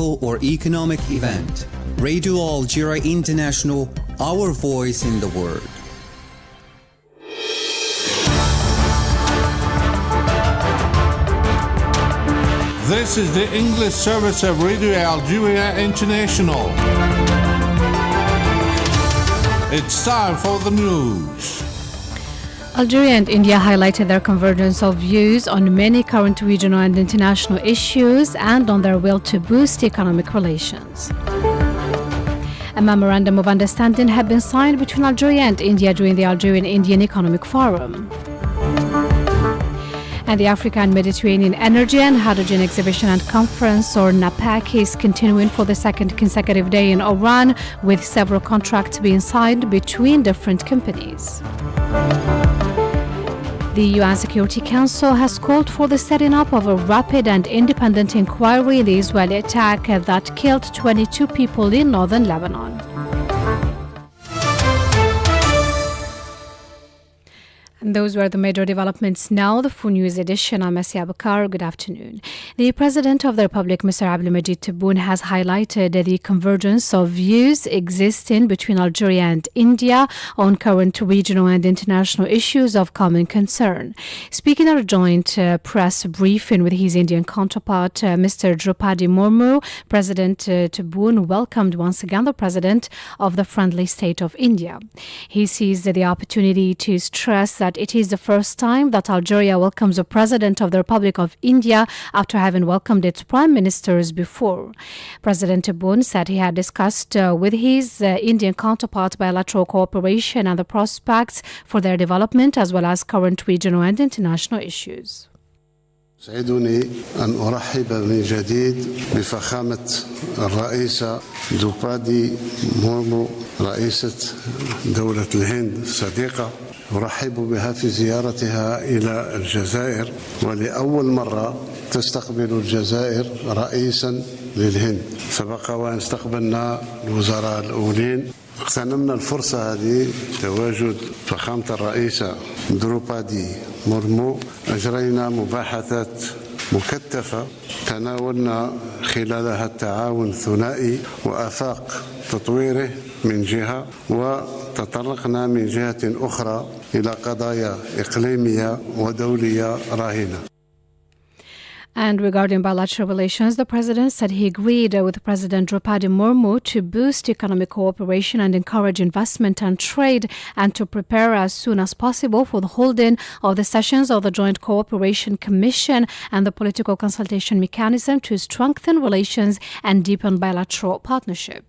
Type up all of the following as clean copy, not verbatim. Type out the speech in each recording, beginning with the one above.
or economic event. Radio Algeria International, our voice in the world. This is the English service of Radio Algeria International. It's time for the news. Algeria and India highlighted their convergence of views on many current regional and international issues and on their will to boost economic relations. A memorandum of understanding had been signed between Algeria and India during the Algerian-Indian Economic Forum. And the Africa and Mediterranean Energy and Hydrogen Exhibition and Conference, or NAPAC, is continuing for the second consecutive day in Oran, with several contracts being signed between different companies. The UN Security Council has called for the setting up of a rapid and independent inquiry in the Israeli attack that killed 22 people in northern Lebanon. And those were the major developments. Now, the full news edition. I'm Asya Bakar. Good afternoon. The President of the Republic, Mr. Abdelmajid Tebboune, has highlighted the convergence of views existing between Algeria and India on current regional and international issues of common concern. Speaking at a joint press briefing with his Indian counterpart, Mr. Draupadi Murmu, President Tebboune welcomed once again the President of the friendly state of India. He sees the opportunity to stress that it is the first time that Algeria welcomes a President of the Republic of India after having welcomed its prime ministers before. President Tebboune said he had discussed with his Indian counterpart bilateral cooperation and the prospects for their development, as well as current regional and international issues. سعدني أن أرحب من جديد بفخامة الرئيسة دروبادي مورمو رئيسة دولة الهند الصديقة. أرحب بها في زيارتها إلى الجزائر، ولأول مرة تستقبل الجزائر رئيسا للهند. سبق وأن استقبلنا الوزراء الأولين. اغتنمنا الفرصة هذه تواجد فخامة الرئيسة دروبادي مورمو. أجرينا مباحثات مكثفة تناولنا خلالها التعاون الثنائي وآفاق تطويره من جهة، وتطرقنا من جهة أخرى إلى قضايا إقليمية ودولية راهنة. And regarding bilateral relations, the President said he agreed with President Draupadi Murmu to boost economic cooperation and encourage investment and trade, and to prepare as soon as possible for the holding of the sessions of the Joint Cooperation Commission and the political consultation mechanism to strengthen relations and deepen bilateral partnership.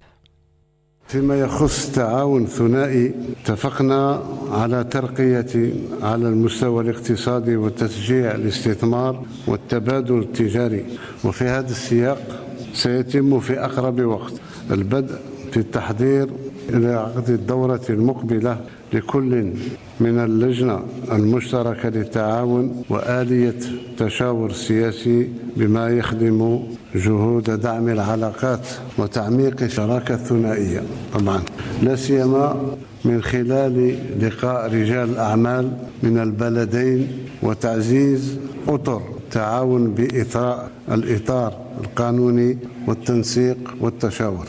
فيما يخص التعاون الثنائي، اتفقنا على ترقية على المستوى الاقتصادي وتشجيع الاستثمار والتبادل التجاري، وفي هذا السياق سيتم في أقرب وقت البدء في التحضير إلى عقد الدورة المقبلة لكل من اللجنة المشتركة للتعاون وآلية تشاور سياسي بما يخدم جهود دعم العلاقات وتعميق الشراكة الثنائية، طبعا لا سيما من خلال لقاء رجال الأعمال من البلدين وتعزيز أطر التعاون بإثراء الإطار القانوني والتنسيق والتشاور.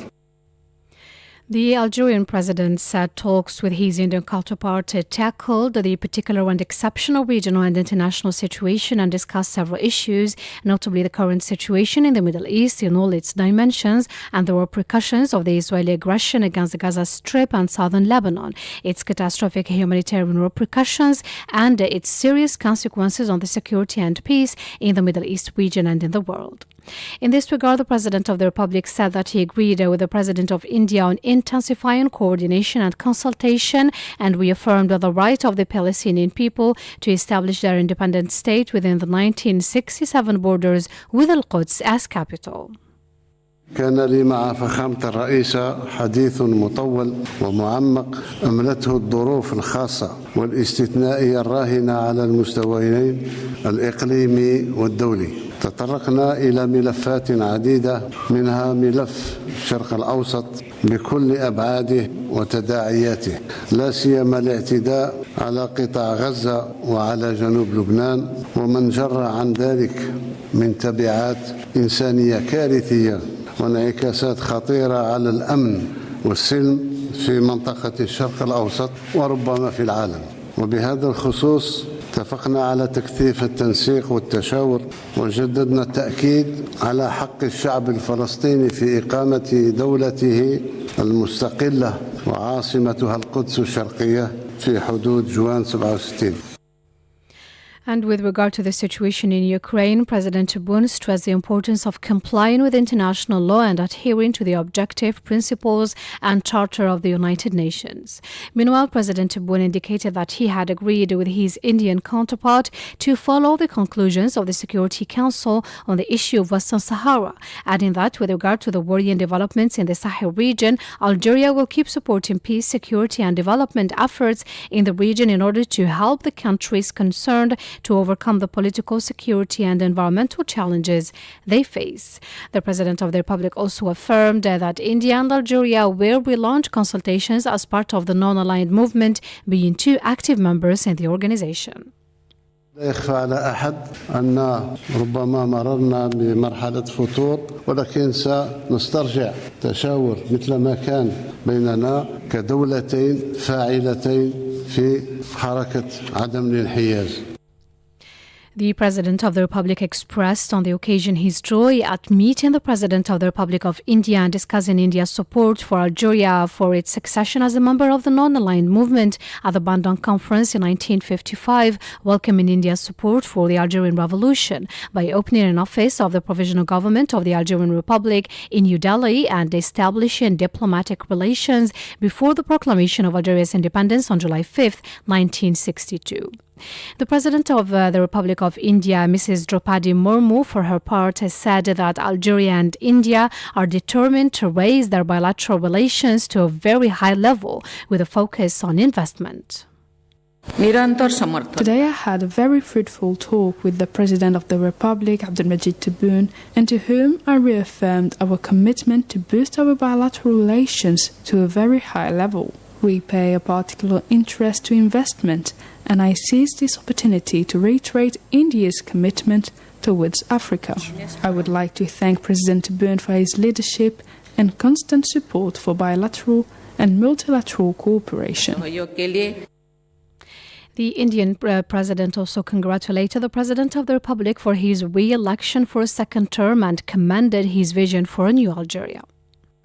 The Algerian president said talks with his Indian counterpart tackled the particular and exceptional regional and international situation and discussed several issues, notably the current situation in the Middle East in all its dimensions and the repercussions of the Israeli aggression against the Gaza Strip and southern Lebanon, its catastrophic humanitarian repercussions, and its serious consequences on the security and peace in the Middle East region and in the world. In this regard, the President of the Republic said that he agreed with the President of India on intensifying coordination and consultation, and reaffirmed the right of the Palestinian people to establish their independent state within the 1967 borders with Al-Quds as capital. كان لي مع فخامة الرئيسة حديث مطول ومعمق أملته الظروف الخاصة والاستثنائية الراهنة على المستويين الإقليمي والدولي. تطرقنا إلى ملفات عديدة، منها ملف الشرق الأوسط بكل أبعاده وتداعياته، لا سيما الاعتداء على قطاع غزة وعلى جنوب لبنان ومن جرى عن ذلك من تبعات إنسانية كارثية وانعكاسات خطيرة على الأمن والسلم في منطقة الشرق الأوسط وربما في العالم. وبهذا الخصوص اتفقنا على تكثيف التنسيق والتشاور، وجددنا التأكيد على حق الشعب الفلسطيني في إقامة دولته المستقلة وعاصمتها القدس الشرقية في حدود جوان 67. And with regard to the situation in Ukraine, President Tebboune stressed the importance of complying with international law and adhering to the objective principles and charter of the United Nations. Meanwhile, President Tebboune indicated that he had agreed with his Indian counterpart to follow the conclusions of the Security Council on the issue of Western Sahara, adding that with regard to the worrying developments in the Sahel region, Algeria will keep supporting peace, security and development efforts in the region in order to help the countries concerned to overcome the political, security and environmental challenges they face. The President of the Republic also affirmed that India and Algeria will relaunch consultations as part of the non-aligned movement, being two active members in the organization. لا يخفى على أحد أن ربما مررنا بمرحلة فتور، ولكن سنسترجع تشاور مثل ما كان بيننا كدولتين فاعلتين في حركة عدم الانحياز. The President of the Republic expressed on the occasion his joy at meeting the President of the Republic of India and discussing India's support for Algeria for its succession as a member of the non-aligned movement at the Bandung Conference in 1955, welcoming India's support for the Algerian Revolution by opening an office of the Provisional Government of the Algerian Republic in New Delhi and establishing diplomatic relations before the proclamation of Algeria's independence on July 5, 1962. The President of the Republic of India, Mrs. Draupadi Murmu, for her part, has said that Algeria and India are determined to raise their bilateral relations to a very high level with a focus on investment. Today I had a very fruitful talk with the President of the Republic, Abdelmajid Tebboune, and to whom I reaffirmed our commitment to boost our bilateral relations to a very high level. We pay a particular interest to investment, and I seize this opportunity to reiterate India's commitment towards Africa. I would like to thank President Tebboune for his leadership and constant support for bilateral and multilateral cooperation. The Indian President also congratulated the President of the Republic for his re-election for a second term and commended his vision for a new Algeria.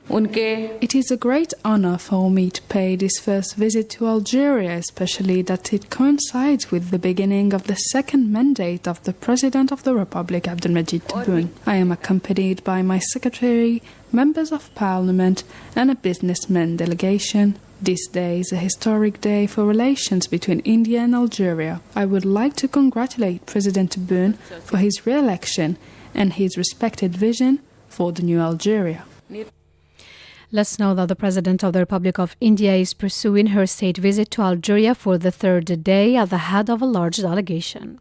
It is a great honor for me to pay this first visit to Algeria, especially that it coincides with the beginning of the second mandate of the President of the Republic, Abdelmajid Tebboune. I am accompanied by my secretary, members of parliament, and a businessman delegation. This day is a historic day for relations between India and Algeria. I would like to congratulate President Tebboune for his re-election and his respected vision for the new Algeria. Let's know that the President of the Republic of India is pursuing her state visit to Algeria for the third day at the head of a large delegation.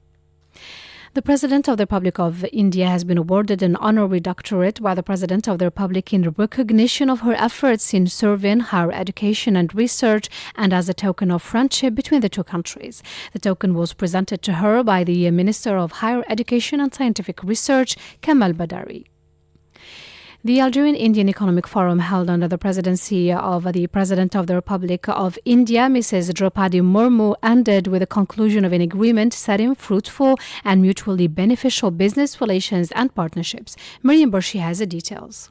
The President of the Republic of India has been awarded an honorary doctorate by the President of the Republic in recognition of her efforts in serving higher education and research and as a token of friendship between the two countries. The token was presented to her by the Minister of Higher Education and Scientific Research, Kamal Badari. The Algerian-Indian Economic Forum held under the presidency of the President of the Republic of India, Mrs. Draupadi Murmu, ended with the conclusion of an agreement setting fruitful and mutually beneficial business relations and partnerships. Miriam Burshi has the details.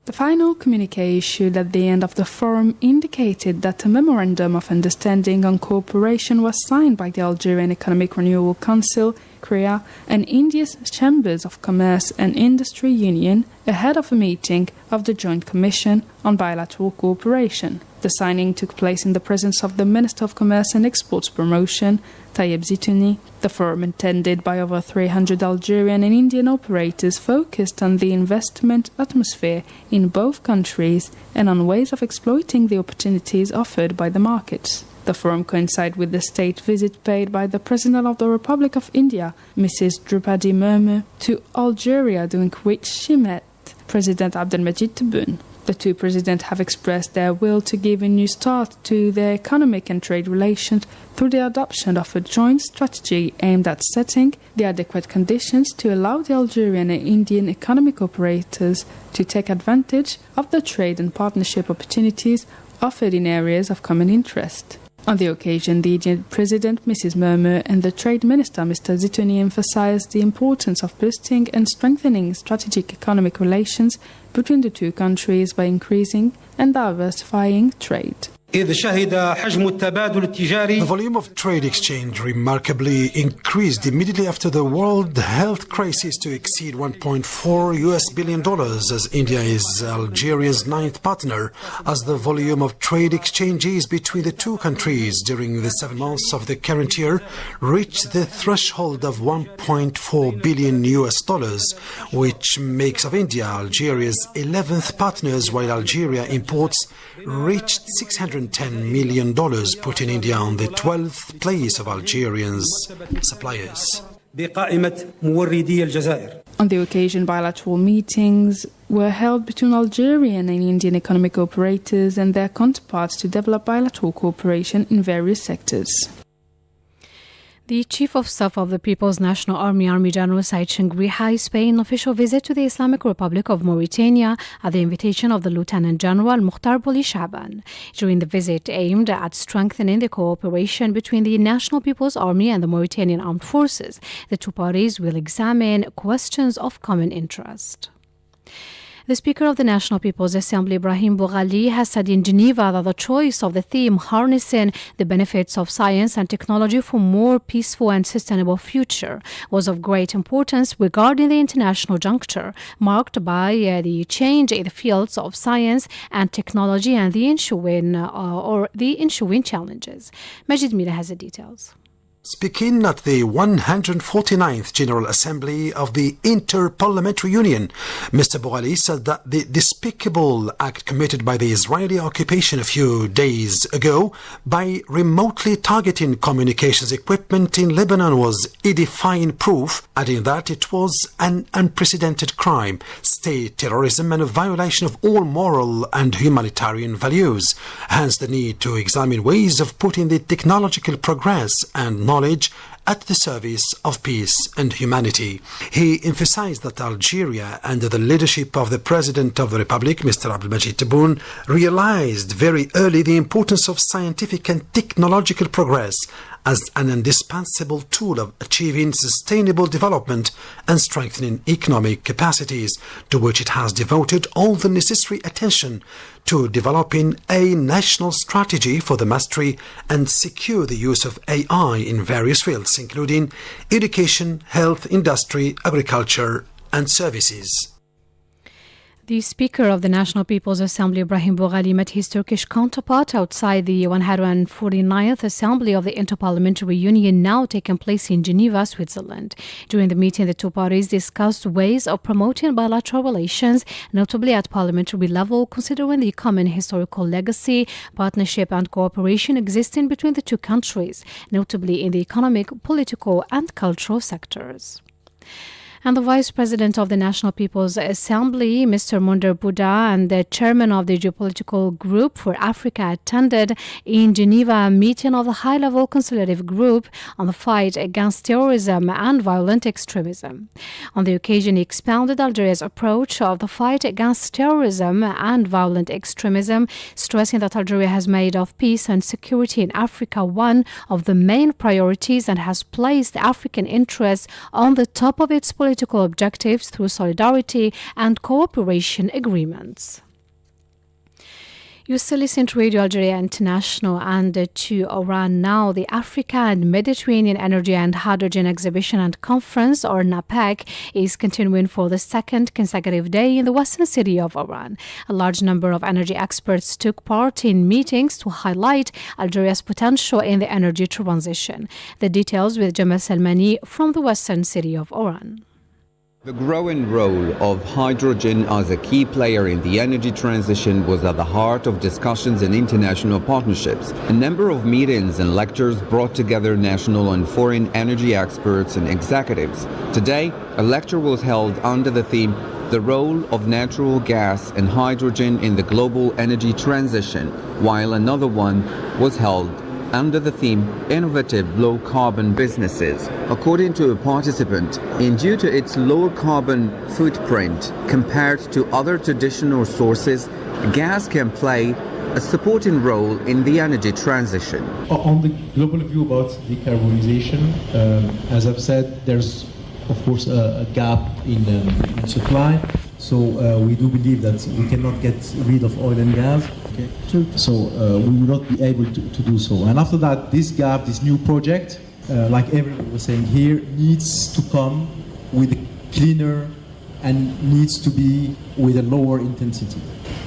The final communique issued at the end of the forum indicated that a memorandum of understanding on cooperation was signed by the Algerian Economic Renewal Council, CREA, and India's Chambers of Commerce and Industry Union ahead of a meeting of the Joint Commission on Bilateral Cooperation. The signing took place in the presence of the Minister of Commerce and Exports Promotion, Tayeb Zitouni. The forum, attended by over 300 Algerian and Indian operators, focused on the investment atmosphere in both countries and on ways of exploiting the opportunities offered by the markets. The forum coincided with the state visit paid by the President of the Republic of India, Mrs. Draupadi Murmu, to Algeria, during which she met President Abdelmajid Tebboune. The two presidents have expressed their will to give a new start to their economic and trade relations through the adoption of a joint strategy aimed at setting the adequate conditions to allow the Algerian and Indian economic operators to take advantage of the trade and partnership opportunities offered in areas of common interest. On the occasion, the Indian President, Mrs. Murmur, and the Trade Minister, Mr. Zitouni, emphasized the importance of boosting and strengthening strategic economic relations between the two countries by increasing and diversifying trade. The volume of trade exchange remarkably increased immediately after the world health crisis to exceed $1.4 billion, as India is Algeria's ninth partner, as the volume of trade exchanges between the two countries during the 7 months of the current year reached the threshold of $1.4 billion, which makes of India Algeria's 11th partners, while Algeria imports reached $610 million, putting India on the 12th place of Algerians' suppliers. On the occasion, bilateral meetings were held between Algerian and Indian economic operators and their counterparts to develop bilateral cooperation in various sectors. The Chief of Staff of the People's National Army General Said Chengriha is paying an official visit to the Islamic Republic of Mauritania at the invitation of the Lieutenant General Mukhtar Boli Shaban. During the visit aimed at strengthening the cooperation between the National People's Army and the Mauritanian Armed Forces, the two parties will examine questions of common interest. The Speaker of the National People's Assembly, Ibrahim Boughali, has said in Geneva that the choice of the theme harnessing the benefits of science and technology for a more peaceful and sustainable future was of great importance regarding the international juncture marked by the change in the fields of science and technology and the ensuing challenges. Majid Mira has the details. Speaking at the 149th General Assembly of the Inter-Parliamentary Union, Mr. Boughali said that the despicable act committed by the Israeli occupation a few days ago by remotely targeting communications equipment in Lebanon was edifying proof, adding that it was an unprecedented crime, state terrorism, and a violation of all moral and humanitarian values. Hence the need to examine ways of putting the technological progress and knowledge at the service of peace and humanity. He emphasized that Algeria, under the leadership of the President of the Republic, Mr. Abdelmajid Tebboune, realized very early the importance of scientific and technological progress as an indispensable tool of achieving sustainable development and strengthening economic capacities, to which it has devoted all the necessary attention to developing a national strategy for the mastery and secure the use of AI in various fields, including education, health, industry, agriculture, and services. The Speaker of the National People's Assembly, Ibrahim Boughali, met his Turkish counterpart outside the 149th Assembly of the Inter-Parliamentary Union, now taking place in Geneva, Switzerland. During the meeting, the two parties discussed ways of promoting bilateral relations, notably at parliamentary level, considering the common historical legacy, partnership and cooperation existing between the two countries, notably in the economic, political and cultural sectors. And the Vice President of the National People's Assembly, Mr. Monder Bouda, and the Chairman of the Geopolitical Group for Africa attended in Geneva a meeting of the high-level consultative group on the fight against terrorism and violent extremism. On the occasion, he expounded Algeria's approach of the fight against terrorism and violent extremism, stressing that Algeria has made of peace and security in Africa one of the main priorities and has placed African interests on the top of its political objectives through solidarity and cooperation agreements. You still listen to Radio Algeria International and to Oran Now. The Africa and Mediterranean Energy and Hydrogen Exhibition and Conference, or NAPEC, is continuing for the second consecutive day in the western city of Oran. A large number of energy experts took part in meetings to highlight Algeria's potential in the energy transition. The details with Jamal Salmani from the western city of Oran. The growing role of hydrogen as a key player in the energy transition was at the heart of discussions and international partnerships. A number of meetings and lectures brought together national and foreign energy experts and executives. Today, a lecture was held under the theme the role of natural gas and hydrogen in the global energy transition, while another one was held under the theme Innovative Low-Carbon Businesses. According to a participant, and due to its lower carbon footprint compared to other traditional sources, gas can play a supporting role in the energy transition. On the global view about decarbonization, as I've said, there's of course a gap in supply. So we do believe that we cannot get rid of oil and gas. Okay. So we will not be able to do so. And after that, this gap, this new project, like everyone was saying here, needs to come with a cleaner and needs to be with a lower intensity.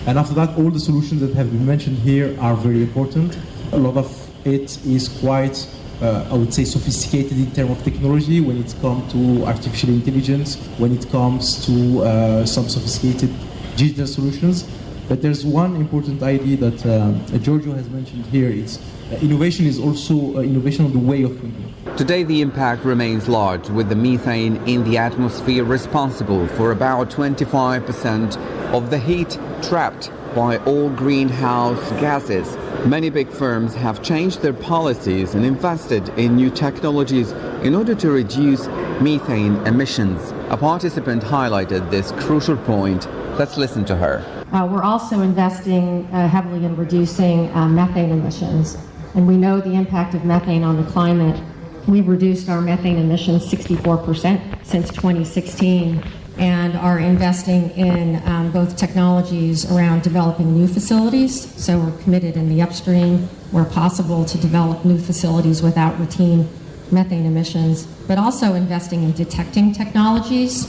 And after that, all the solutions that have been mentioned here are very important. A lot of it is quite, I would say, sophisticated in terms of technology when it comes to artificial intelligence, when it comes to some sophisticated digital solutions. But there's one important idea that Giorgio has mentioned here. It's innovation is also innovation of the way of thinking. Today the impact remains large, with the methane in the atmosphere responsible for about 25% of the heat trapped by all greenhouse gases. Many big firms have changed their policies and invested in new technologies in order to reduce methane emissions. A participant highlighted this crucial point. Let's listen to her. We're also investing heavily in reducing methane emissions. And we know the impact of methane on the climate. We've reduced our methane emissions 64% since 2016 and are investing in both technologies around developing new facilities. So we're committed in the upstream where possible to develop new facilities without routine methane emissions, but also investing in detecting technologies,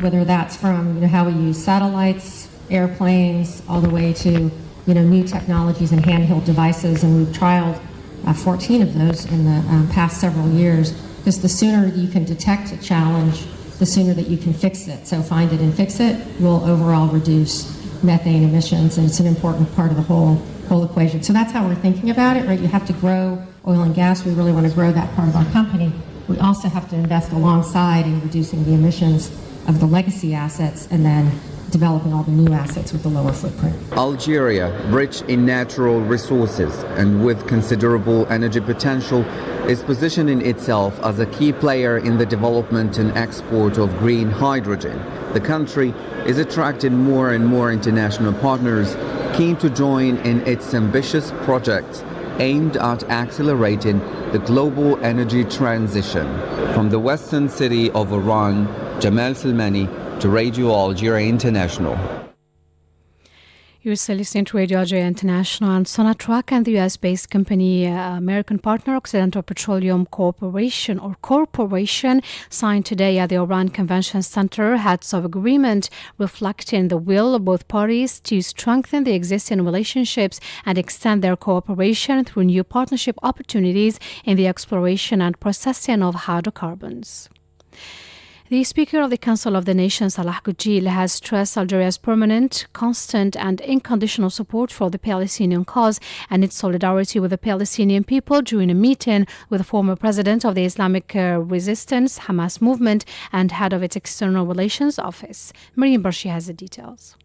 whether that's from how we use satellites, airplanes, all the way to new technologies and handheld devices, and we've trialed 14 of those in the past several years, because the sooner you can detect a challenge, the sooner that you can fix it. So find it and fix it will overall reduce methane emissions, and it's an important part of the whole equation. So that's how we're thinking about it, right? You have to grow oil and gas. We really want to grow that part of our company. We also have to invest alongside in reducing the emissions of the legacy assets and then developing all the new assets with the lower footprint. Algeria, rich in natural resources and with considerable energy potential, is positioning itself as a key player in the development and export of green hydrogen. The country is attracting more and more international partners keen to join in its ambitious projects aimed at accelerating the global energy transition. From the western city of Oran, Jamal Salmani, to Radio Algeria International. You're still listening to Radio Algeria International, and Sonatrach and the US-based company, American partner Occidental Petroleum Corporation signed today at the Oran Convention Center heads of agreement reflecting the will of both parties to strengthen the existing relationships and extend their cooperation through new partnership opportunities in the exploration and processing of hydrocarbons. The Speaker of the Council of the Nation, Salah Goujil, has stressed Algeria's permanent, constant and unconditional support for the Palestinian cause and its solidarity with the Palestinian people during a meeting with the former president of the Islamic Resistance, Hamas movement, and head of its External Relations Office. Mariam Barshi has the details.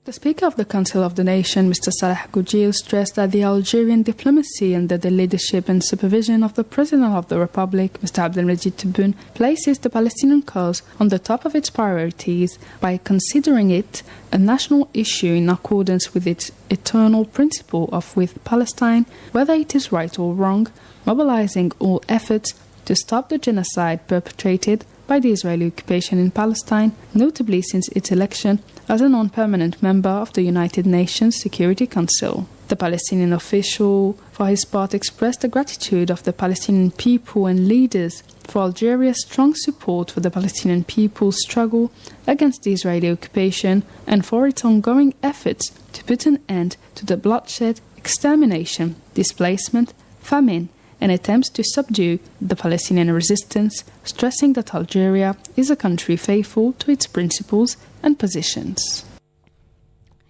The Speaker of the Council of the Nation, Mr. Salah Goujil, stressed that the Algerian diplomacy under the leadership and supervision of the President of the Republic, Mr. Abdelmajid Tebboune, places the Palestinian cause on the top of its priorities by considering it a national issue in accordance with its eternal principle of with Palestine, whether it is right or wrong, mobilizing all efforts to stop the genocide perpetrated by the Israeli occupation in Palestine, notably since its election as a non-permanent member of the United Nations Security Council. The Palestinian official, for his part, expressed the gratitude of the Palestinian people and leaders for Algeria's strong support for the Palestinian people's struggle against the Israeli occupation and for its ongoing efforts to put an end to the bloodshed, extermination, displacement, famine, and attempts to subdue the Palestinian resistance, stressing that Algeria is a country faithful to its principles and positions.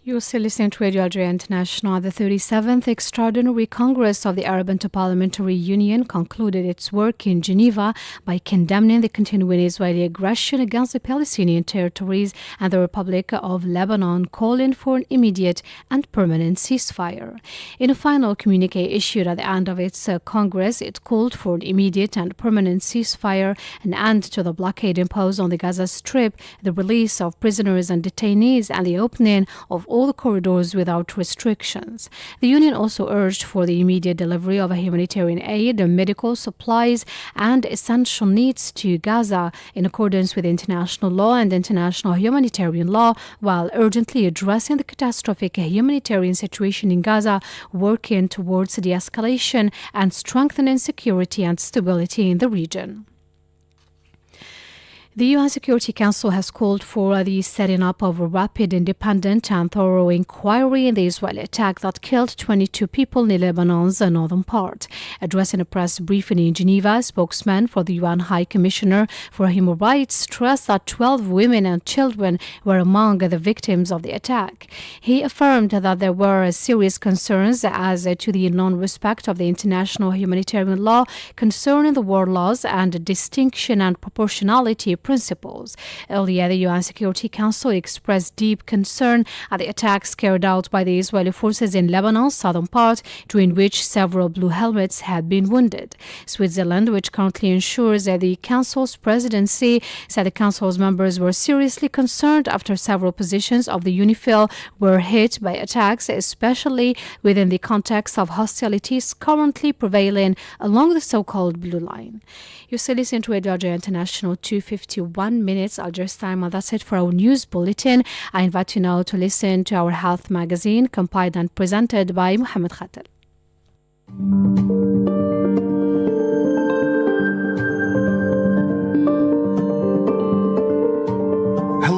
You're still listening to Radio Algeria International. The 37th Extraordinary Congress of the Arab Interparliamentary Union concluded its work in Geneva by condemning the continuing Israeli aggression against the Palestinian territories and the Republic of Lebanon, calling for an immediate and permanent ceasefire. In a final communique issued at the end of its Congress, it called for an immediate and permanent ceasefire, an end to the blockade imposed on the Gaza Strip, the release of prisoners and detainees, and the opening of all the corridors without restrictions. The Union also urged for the immediate delivery of humanitarian aid, medical supplies, and essential needs to Gaza in accordance with international law and international humanitarian law, while urgently addressing the catastrophic humanitarian situation in Gaza, working towards de-escalation and strengthening security and stability in the region. The UN Security Council has called for the setting up of a rapid, independent and thorough inquiry in the Israeli attack that killed 22 people in Lebanon's northern part. Addressing a press briefing in Geneva, a spokesman for the UN High Commissioner for Human Rights stressed that 12 women and children were among the victims of the attack. He affirmed that there were serious concerns as to the non-respect of the international humanitarian law concerning the war laws and distinction and proportionality principles. Earlier, the UN Security Council expressed deep concern at the attacks carried out by the Israeli forces in Lebanon's southern part, during which several blue helmets had been wounded. Switzerland, which currently ensures the Council's presidency, said the Council's members were seriously concerned after several positions of the UNIFIL were hit by attacks, especially within the context of hostilities currently prevailing along the so-called Blue Line. You still listen to Radio Algeria International, 2:51 minutes Algiers time, and that's it for our news bulletin. I invite you now to listen to our health magazine, compiled and presented by Mohamed Khatel.